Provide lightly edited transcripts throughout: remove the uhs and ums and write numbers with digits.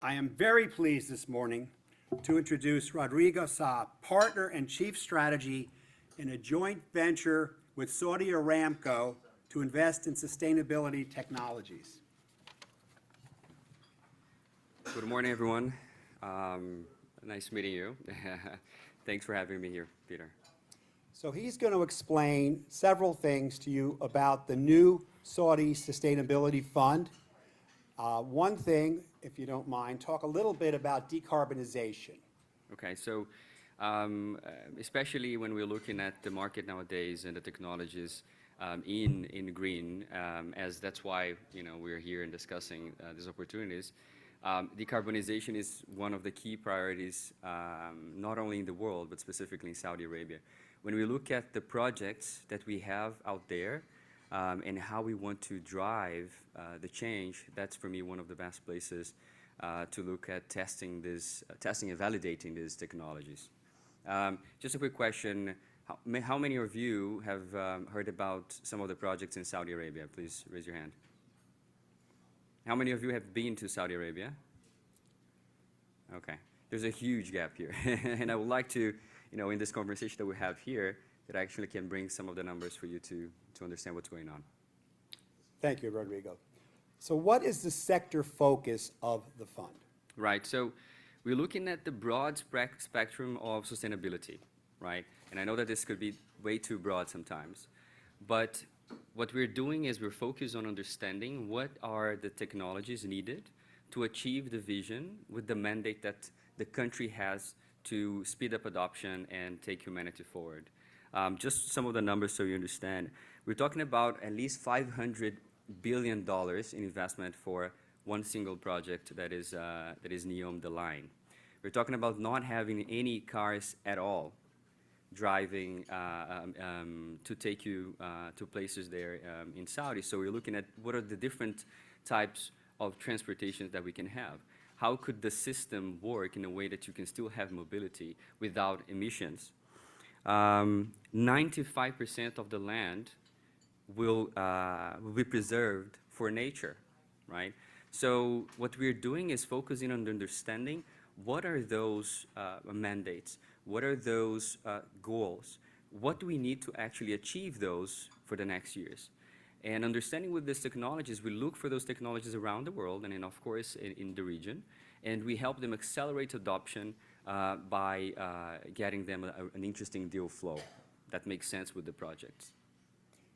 I am very pleased this morning to introduce Rodrigo Saab, Partner and Chief Strategy in a joint venture with Saudi Aramco to invest in sustainability technologies. Good morning, everyone. Nice meeting you. Thanks for having me here, Peter. So he's going to explain several things to you about the new Saudi Sustainability Fund. One thing, if you don't mind, talk a little bit about decarbonization. Okay, so especially when we're looking at the market nowadays and the technologies in green, as that's why we're here and discussing these opportunities. Decarbonization is one of the key priorities, not only in the world, but specifically in Saudi Arabia. When we look at the projects that we have out there and how we want to drive the change, that's for me one of the best places to look at testing and validating these technologies. Just a quick question, how many of you have heard about some of the projects in Saudi Arabia? Please raise your hand. How many of you have been to Saudi Arabia? Okay, there's a huge gap here. And I would like to, in this conversation that we have here, that I actually can bring some of the numbers for you to understand what's going on. Thank you, Rodrigo. So what is the sector focus of the fund? Right, so we're looking at the broad spectrum of sustainability, right? And I know that this could be way too broad sometimes, but what we're doing is we're focused on understanding what are the technologies needed to achieve the vision with the mandate that the country has to speed up adoption and take humanity forward. Just some of the numbers so you understand. We're talking about at least $500 billion in investment for one single project that is NEOM the line. We're talking about not having any cars at all driving to take you to places there in Saudi. So we're looking at what are the different types of transportations that we can have. How could the system work in a way that you can still have mobility without emissions? 95% of the land will be preserved for nature, right? So what we're doing is focusing on understanding what are those mandates, what are those goals, what do we need to actually achieve those for the next years. And understanding with these technologies, we look for those technologies around the world and then of course in the region, and we help them accelerate adoption by getting them an interesting deal flow that makes sense with the projects.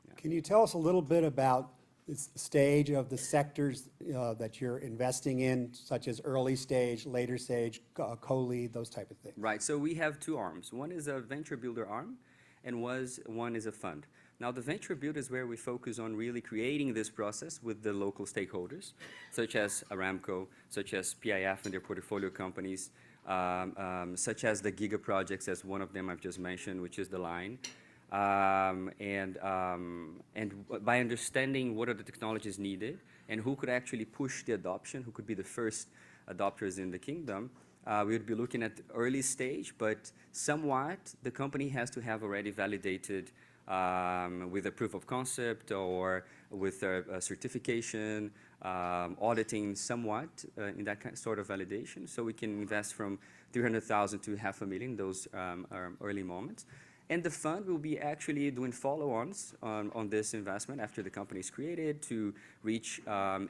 Yeah. Can you tell us a little bit about this stage of the sectors that you're investing in, such as early stage, later stage, co-lead, those type of things? Right, so we have two arms. One is a venture builder arm, and one is a fund. Now, the venture build is where we focus on really creating this process with the local stakeholders, such as Aramco, such as PIF and their portfolio companies, such as the Giga projects, as one of them I've just mentioned, which is the line. And by understanding what are the technologies needed and who could actually push the adoption, who could be the first adopters in the kingdom, we would be looking at early stage, but somewhat the company has to have already validated with a proof of concept or with a certification, auditing somewhat in that sort of validation. So we can invest from $300,000 to $500,000, those are early moments. And the fund will be actually doing follow-ons on this investment after the company is created to reach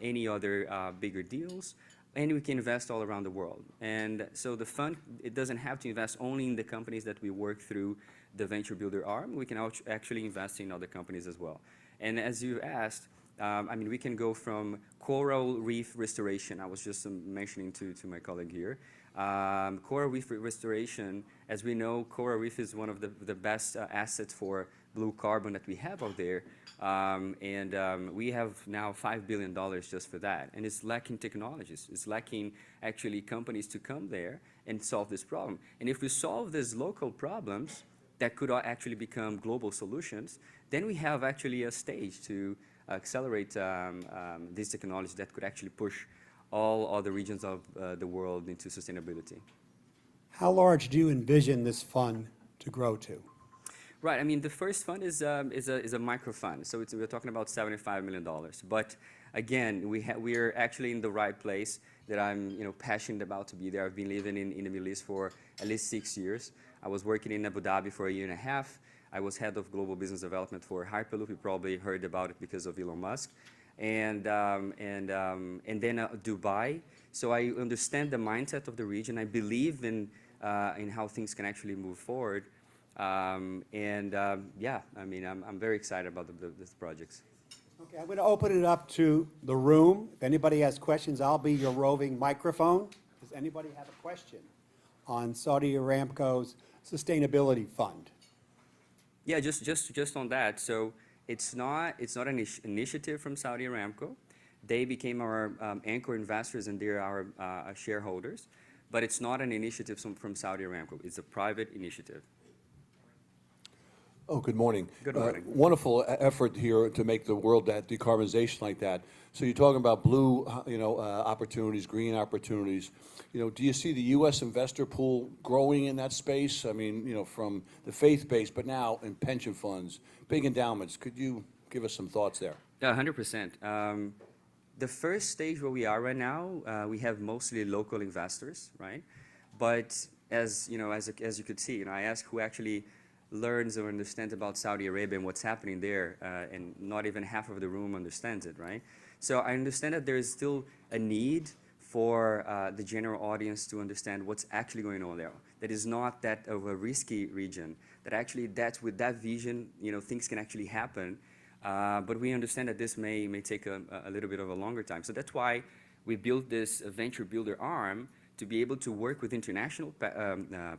any other bigger deals. And we can invest all around the world. And so the fund, it doesn't have to invest only in the companies that we work through the venture builder arm. We can actually invest in other companies as well. And as you asked, I mean, we can go from coral reef restoration. I was just mentioning to my colleague here. Coral reef restoration, as we know, coral reef is one of the best assets for blue carbon that we have out there. We have now $5 billion just for that. And it's lacking technologies. It's lacking actually companies to come there and solve this problem. And if we solve these local problems that could actually become global solutions, then we have actually a stage to accelerate these technologies that could actually push all other regions of the world into sustainability. How large do you envision this fund to grow to? Right. I mean, the first fund is a micro fund, so we're talking about $75 million. But again, we are actually in the right place that I'm, passionate about to be there. I've been living in the Middle East for at least 6 years. I was working in Abu Dhabi for a year and a half. I was head of global business development for Hyperloop. You probably heard about it because of Elon Musk. And then Dubai. So I understand the mindset of the region. I believe in how things can actually move forward. Yeah, I mean, I'm very excited about these projects. Okay, I'm going to open it up to the room. If anybody has questions, I'll be your roving microphone. Does anybody have a question on Saudi Aramco's sustainability fund? Yeah, just on that. So it's not an initiative from Saudi Aramco. They became our anchor investors and they're our shareholders. But it's not an initiative from Saudi Aramco. It's a private initiative. Oh, good morning. Good morning. Wonderful effort here to make the world that decarbonization like that. So you're talking about blue, opportunities, green opportunities. Do you see the U.S. investor pool growing in that space? I mean, from the faith base, but now in pension funds, big endowments. Could you give us some thoughts there? Yeah, 100%. The first stage where we are right now, we have mostly local investors, right? But as you could see, I asked who actually learns or understands about Saudi Arabia and what's happening there, and not even half of the room understands it, right? So I understand that there is still a need for the general audience to understand what's actually going on there. That is not that of a risky region, that actually with that vision, things can actually happen. But we understand that this may take a little bit of a longer time. So that's why we built this venture builder arm to be able to work with international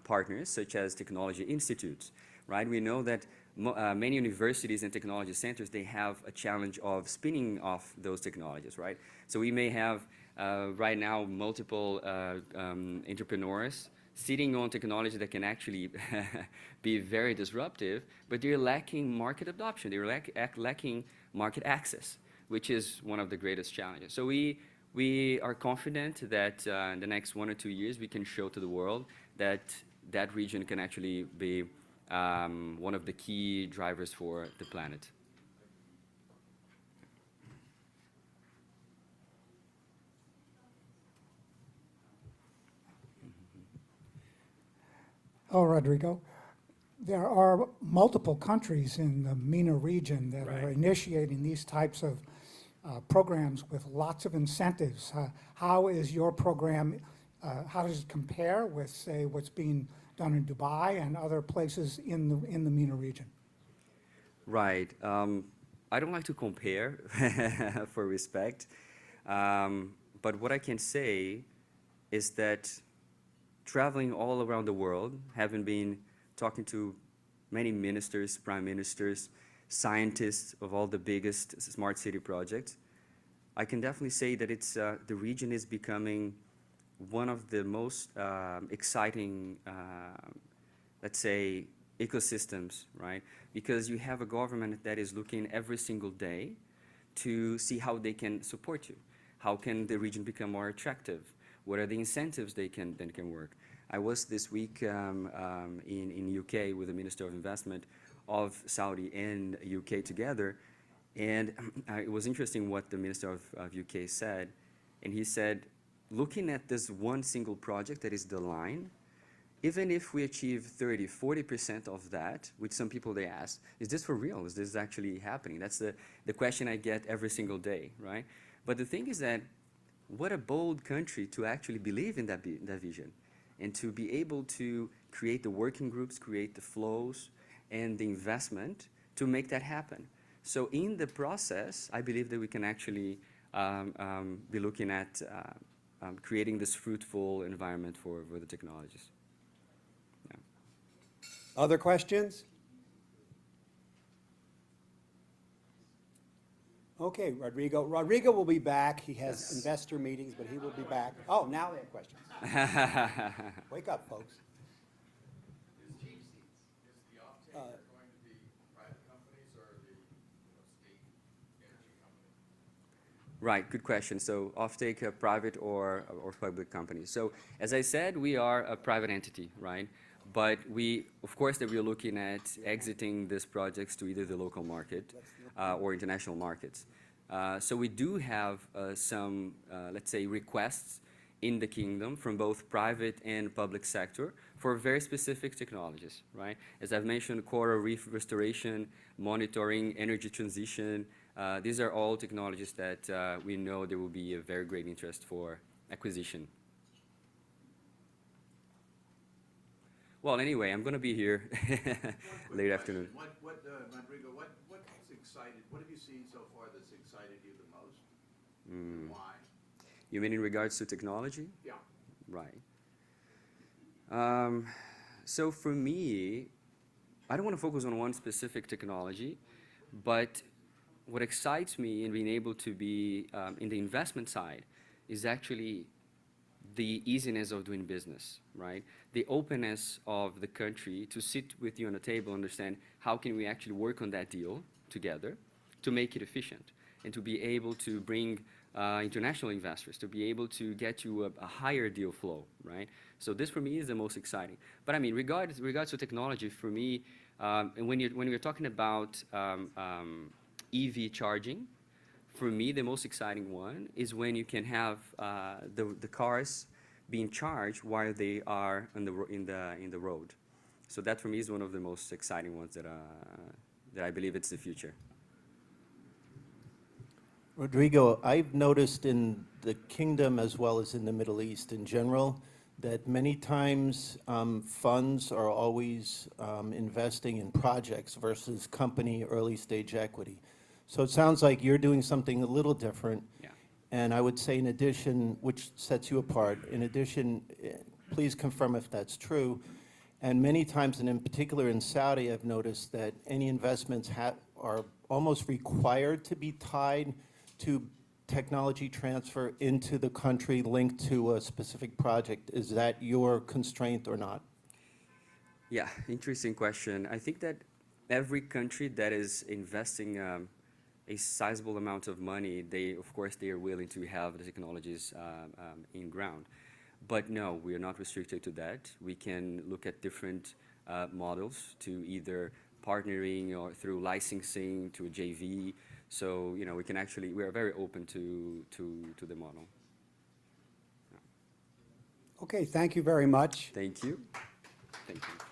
partners such as technology institutes, right? We know that many universities and technology centers, they have a challenge of spinning off those technologies, right? So we may have right now multiple entrepreneurs sitting on technology that can actually be very disruptive, but they're lacking market adoption. They're lacking market access, which is one of the greatest challenges. So we are confident that in the next 1 or 2 years, we can show to the world that that region can actually be one of the key drivers for the planet. Oh, Rodrigo, there are multiple countries in the MENA region that are Right. initiating these types of programs with lots of incentives. How is your program, how does it compare with, say, what's being done in Dubai and other places in the MENA region? Right. I don't like to compare for respect. But what I can say is that traveling all around the world, having been talking to many ministers, prime ministers, scientists of all the biggest smart city projects, I can definitely say that it's the region is becoming one of the most exciting, let's say, ecosystems, right? Because you have a government that is looking every single day to see how they can support you. How can the region become more attractive? What are the incentives they can work? I was this week in UK with the Minister of Investment of Saudi and UK together, and it was interesting what the Minister of UK said, and he said, looking at this one single project that is the line, even if we achieve 30, 40% of that, which some people they ask, is this for real? Is this actually happening? That's the question I get every single day, right? But the thing is that what a bold country to actually believe in that vision and to be able to create the working groups, create the flows and the investment to make that happen. So in the process, I believe that we can actually be looking at creating this fruitful environment for the technologies. Yeah. Other questions? Okay, Rodrigo. Rodrigo will be back. He has investor meetings, but he will be back. Oh, now they have questions. Wake up, folks. Is cheap seats, is the offtake going to be private companies or the state energy company? Right, good question. So offtake, private or public companies. So as I said, we are a private entity, right? But of course, that we are looking at exiting these projects to either the local market or international markets. So we do have some, let's say, requests in the kingdom from both private and public sector for very specific technologies, right? As I've mentioned, coral reef restoration, monitoring, energy transition, these are all technologies that we know there will be a very great interest for acquisition. Well, anyway, I'm going to be here late afternoon. Rodrigo, what's excited, what have you seen so far that's excited you the most? And why? You mean in regards to technology? Yeah. Right. So for me, I don't want to focus on one specific technology, but what excites me in being able to be in the investment side is actually the easiness of doing business, right? The openness of the country to sit with you on a table, understand how can we actually work on that deal together to make it efficient, and to be able to bring international investors, to be able to get you a higher deal flow, right? So this for me is the most exciting. But I mean, regards to technology, for me, and when you're talking about EV charging, for me, the most exciting one is when you can have the cars being charged while they are in the road. So that for me is one of the most exciting ones that I believe it's the future. Rodrigo, I've noticed in the kingdom as well as in the Middle East in general that many times funds are always investing in projects versus company early stage equity. So it sounds like you're doing something a little different. Yeah. And I would say in addition, which sets you apart, in addition, please confirm if that's true. And many times, and in particular in Saudi, I've noticed that any investments are almost required to be tied to technology transfer into the country linked to a specific project. Is that your constraint or not? Yeah, interesting question. I think that every country that is investing a sizable amount of money, of course, they are willing to have the technologies in ground. But no, we are not restricted to that. We can look at different models to either partnering or through licensing to a JV. So, you know, we are very open to the model. Okay, thank you very much. Thank you. Thank you.